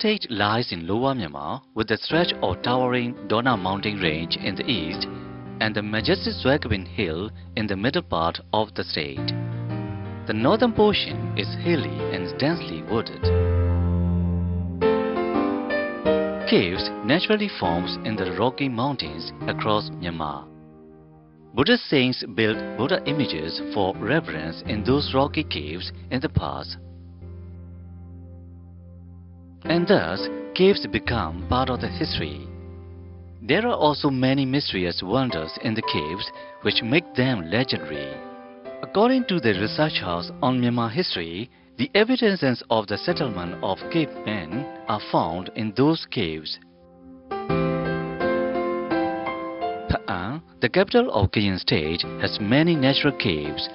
State lies in Lower Myanmar with the stretch of towering Dona mountain range in the east and the majestic Zwakabin Hill in the middle part of the state. The northern portion is hilly and densely wooded. Caves naturally form in the Rocky Mountains across Myanmar. Buddhist saints built Buddha images for reverence in those rocky caves in the past. And thus, caves become part of the history. There are also many mysterious wonders in the caves which make them legendary. According to the researchers on Myanmar history, the evidences of the settlement of cavemen are found in those caves. Pha'an, the capital of Kayin State, has many natural caves.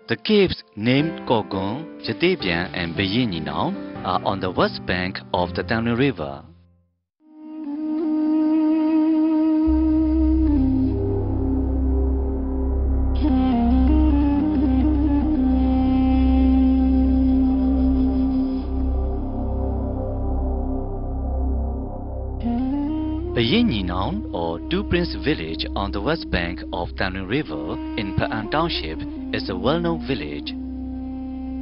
The caves named Kogon, Jatebian and Bayin Ninau are on the west bank of the Tamil River. Bayin Ninau, or Two Prince village on the west bank of Tamil River in Pha'an Township, is a well-known village.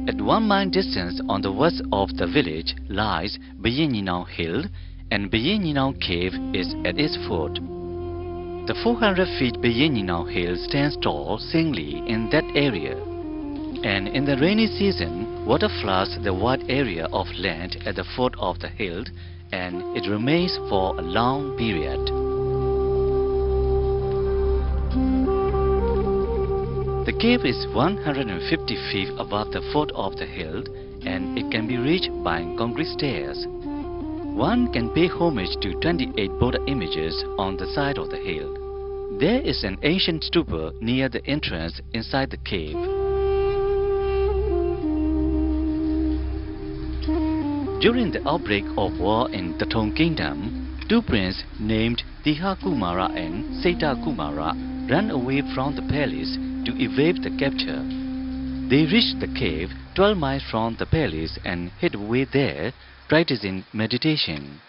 At 1 mile distance on the west of the village lies Bayin Ninau Hill, and Bayin Ninau Cave is at its foot. The 400 feet Bayin Ninau Hill stands tall singly in that area, and in the rainy season, water floods the wide area of land at the foot of the hill, and it remains for a long period. The cave is 150 feet above the foot of the hill, and it can be reached by concrete stairs. One can pay homage to 28 Buddha images on the side of the hill. There is an ancient stupa near the entrance inside the cave. During the outbreak of war in the Thong Kingdom, two princes named Tiha Kumara and Seta Kumara ran away from the palace to evade the capture. They reached the cave 12 miles from the palace and hid away there, practicing meditation.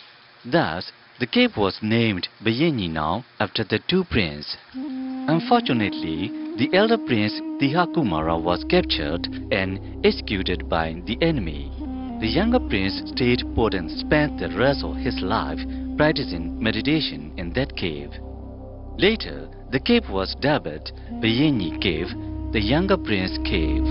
Thus, the cave was named Bayin Ninau after the two princes. Unfortunately, the elder prince Tiha Kumara was captured and executed by the enemy. The younger prince stayed put and spent the rest of his life practicing meditation in that cave. Later, the cave was dubbed Bayeni Cave, the younger prince cave.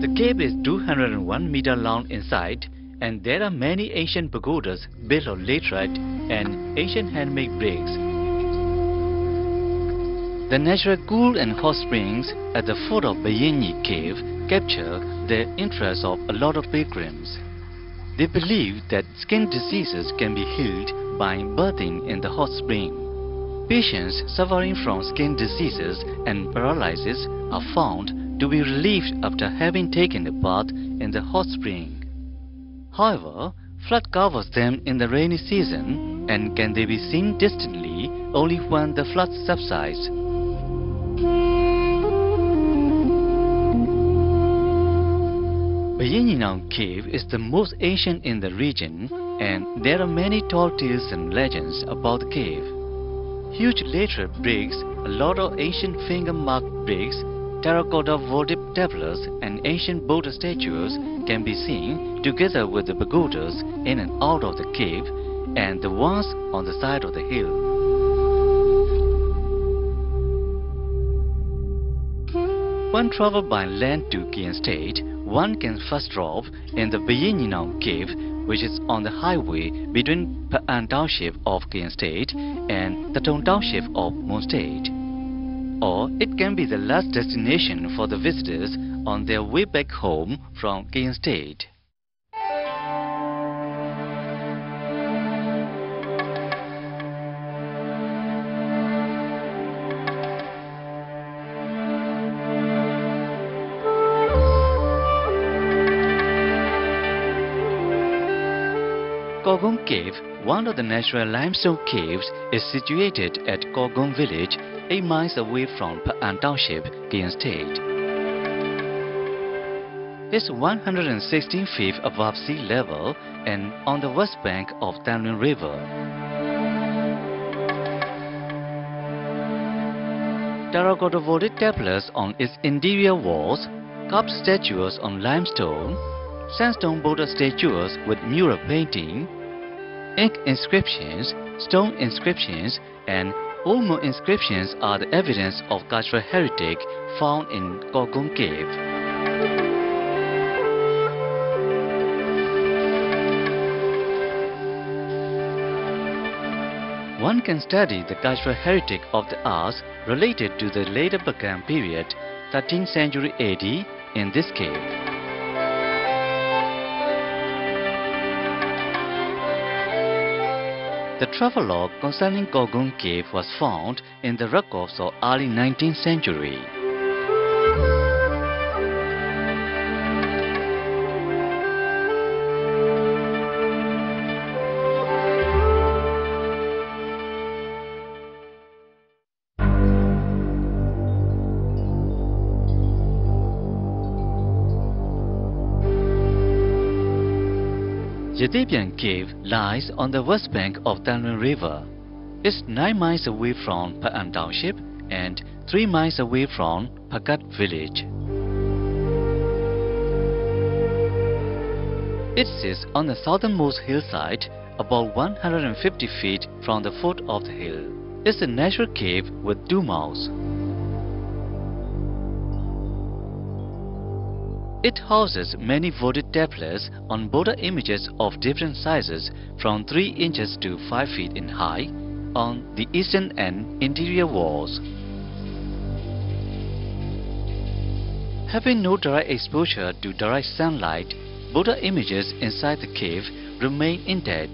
The cave is 201 meters long inside, and there are many ancient pagodas built of laterite and ancient handmade bricks. The natural cool and hot springs at the foot of Bayeni Cave capture the interest of a lot of pilgrims. They believe that skin diseases can be healed by bathing in the hot spring. Patients suffering from skin diseases and paralysis are found to be relieved after having taken a bath in the hot spring. However, flood covers them in the rainy season, and can they be seen distantly only when the flood subsides. Bayin Ninau Cave is the most ancient in the region, and there are many tall tales and legends about the cave. Huge laterite bricks, a lot of ancient finger-marked bricks, terracotta votive tablets, and ancient Buddha statues can be seen together with the pagodas in and out of the cave and the ones on the side of the hill. When traveled by land to Kayin State, one can first drop in the Bayin Ninau Cave, which is on the highway between Pha'an Township of Kayin State and the Thong Township of Mon State. Or it can be the last destination for the visitors on their way back home from Kayin State. Kogon Cave, one of the natural limestone caves, is situated at Kogon village, 8 miles away from Pha'an Township, Kayin State. is 116 feet above sea level and on the west bank of Tanlin River. Terracotta votive tablets on its interior walls, carved statues on limestone, sandstone Buddha statues with mural painting, ink inscriptions, stone inscriptions, and Olmo inscriptions are the evidence of cultural heritage found in Kogung Cave. One can study the cultural heritage of the arts related to the later Bagan period, 13th century AD, in this cave. The travelogue concerning Kogung Cave was found in the records of early 19th century. Yadebian Cave lies on the west bank of Tanlin River. It's 9 miles away from Pa'an Township and 3 miles away from Phakat village. It sits on the southernmost hillside, about 150 feet from the foot of the hill. It's a natural cave with 2 mouths. It houses many votive tablets on Buddha images of different sizes from 3 inches to 5 feet in height on the eastern and interior walls. Having no direct exposure to direct sunlight, Buddha images inside the cave remain intact.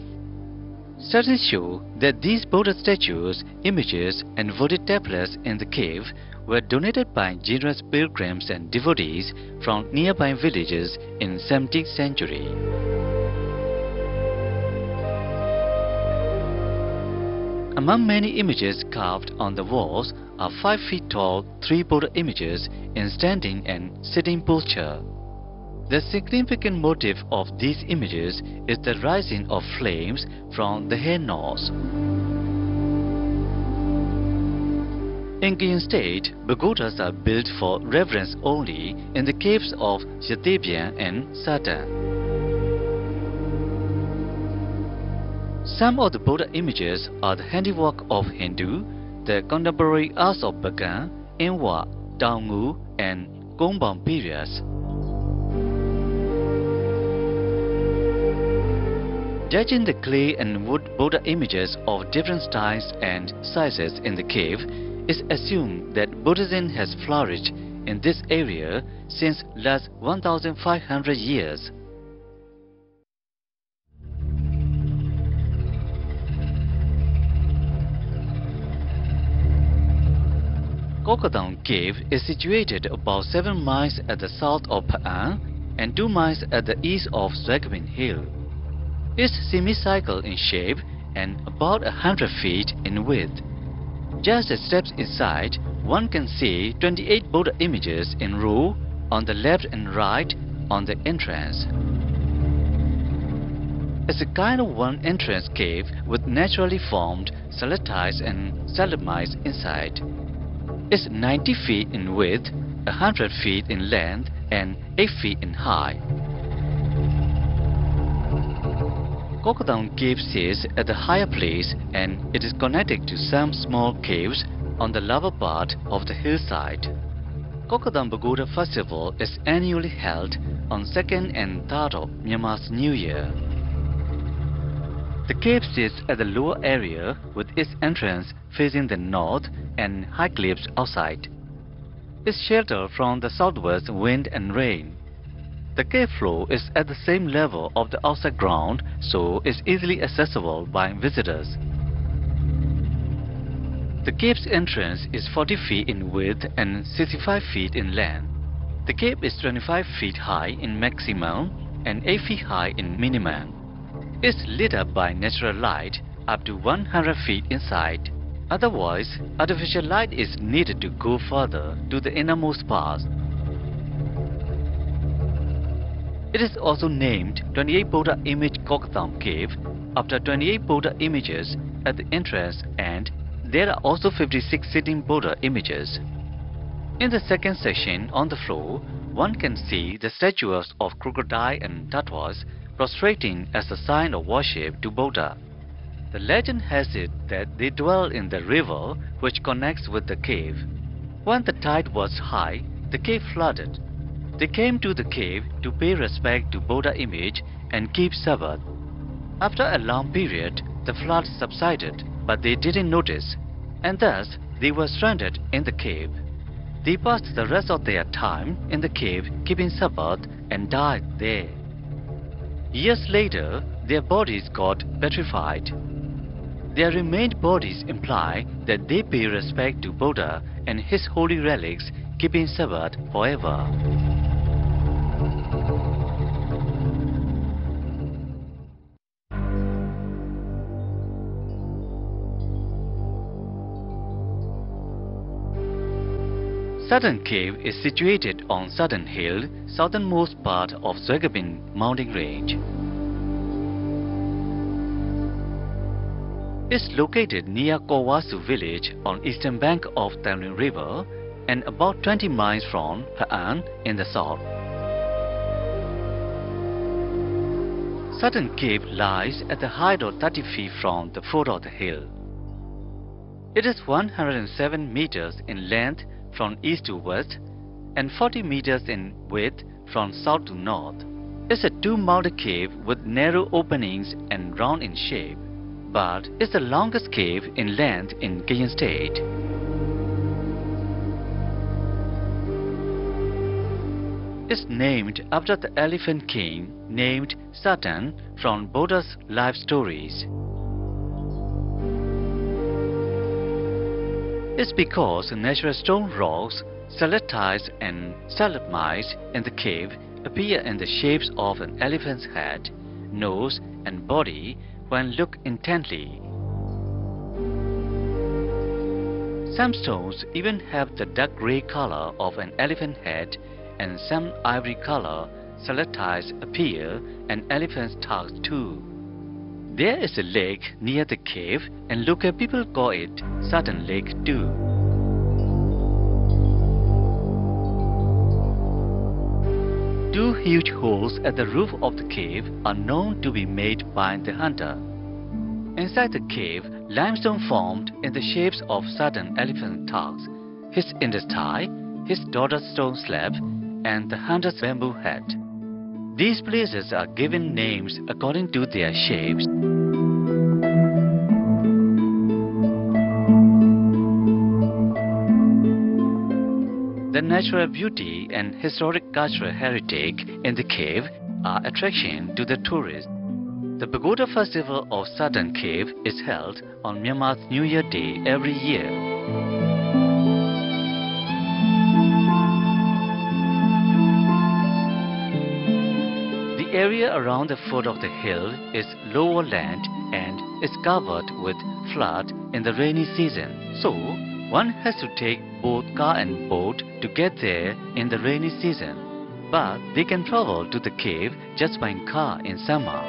Studies show that these Buddha statues, images, and votive tablets in the cave were donated by generous pilgrims and devotees from nearby villages in 17th century. Among many images carved on the walls are 5 feet tall 3 Buddha images in standing and sitting posture. The significant motive of these images is the rising of flames from the hair knots. In Guyana State, pagodas are built for reverence only in the caves of Yadebian and Satan. Some of the Buddha images are the handiwork of Hindu, the contemporary arts of Bagan, Inwa, Taungu, and Gombang periods. Judging the clay and wood Buddha images of different styles and sizes in the cave, it's assumed that Buddhism has flourished in this area since last 1,500 years. Kokadang Cave is situated about 7 miles at the south of Pa'an and 2 miles at the east of Zwagwin Hill. It's semicircle in shape and about 100 feet in width. Just as steps inside, one can see 28 Buddha images in row on the left and right on the entrance. It's a kind of one entrance cave with naturally formed stalactites and stalagmites inside. It's 90 feet in width, 100 feet in length, and 8 feet in height. Kokadang Cave sits at the higher place and it is connected to some small caves on the lower part of the hillside. Kokadang Pagoda Festival is annually held on 2nd and 3rd of Myanmar's New Year. The cave sits at the lower area with its entrance facing the north and high cliffs outside. It's sheltered from the southwest wind and rain. The cave floor is at the same level of the outside ground, so it's easily accessible by visitors. The cave's entrance is 40 feet in width and 65 feet in length. The cave is 25 feet high in maximum and 8 feet high in minimum. It's lit up by natural light up to 100 feet inside. Otherwise, artificial light is needed to go further to the innermost parts. It is also named 28 Buddha Image Kokatham Cave after 28 Buddha images at the entrance, and there are also 56 sitting Buddha images. In the second section on the floor, one can see the statues of crocodile and tattwas prostrating as a sign of worship to Buddha. The legend has it that they dwell in the river which connects with the cave. When the tide was high, the cave flooded. They came to the cave to pay respect to Buddha image and keep Sabbath. After a long period, the flood subsided, but they didn't notice, and thus they were stranded in the cave. They passed the rest of their time in the cave keeping Sabbath and died there. Years later, their bodies got petrified. Their remained bodies imply that they pay respect to Buddha and his holy relics, keeping Sabbath forever. Saturn Cave is situated on Saturn Hill, southernmost part of Zwagabin mountain range. It's located near Kawasu village on eastern bank of Tamil River and about 20 miles from Pha'an in the south. Saturn Cave lies at the height of 30 feet from the foot of the hill. It is 107 meters in length from east to west and 40 meters in width from south to north. It's a two-mounted cave with narrow openings and round in shape, but it's the longest cave in length in Kayin State. It's named after the elephant king named Saturn from Buddha's life stories. It's because natural stone rocks, stalactites and stalagmites in the cave appear in the shapes of an elephant's head, nose and body when looked intently. Some stones even have the dark grey color of an elephant head, and some ivory color stalactites appear and elephant's tusks too. There is a lake near the cave, and local people call it Saturn Lake too. Two huge holes at the roof of the cave are known to be made by the hunter. Inside the cave, limestone formed in the shapes of Saturn elephant tusks, his index thigh, his daughter's stone slab, and the hunter's bamboo hat. These places are given names according to their shapes. The natural beauty and historic cultural heritage in the cave are attraction to the tourists. The Pagoda Festival of Saturn Cave is held on Myanmar's New Year Day every year. The area around the foot of the hill is lower land and is covered with flood in the rainy season. So, one has to take both car and boat to get there in the rainy season. But they can travel to the cave just by car in summer.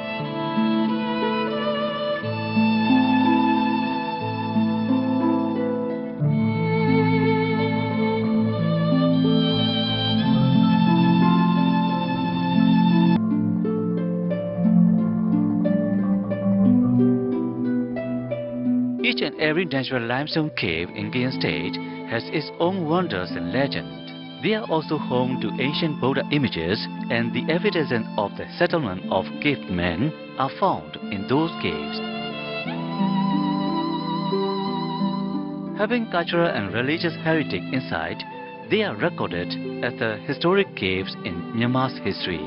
Each and every natural limestone cave in Kayin State has its own wonders and legend. They are also home to ancient Buddha images, and the evidences of the settlement of cave men are found in those caves. Having cultural and religious heritage inside, they are recorded as the historic caves in Myanmar's history.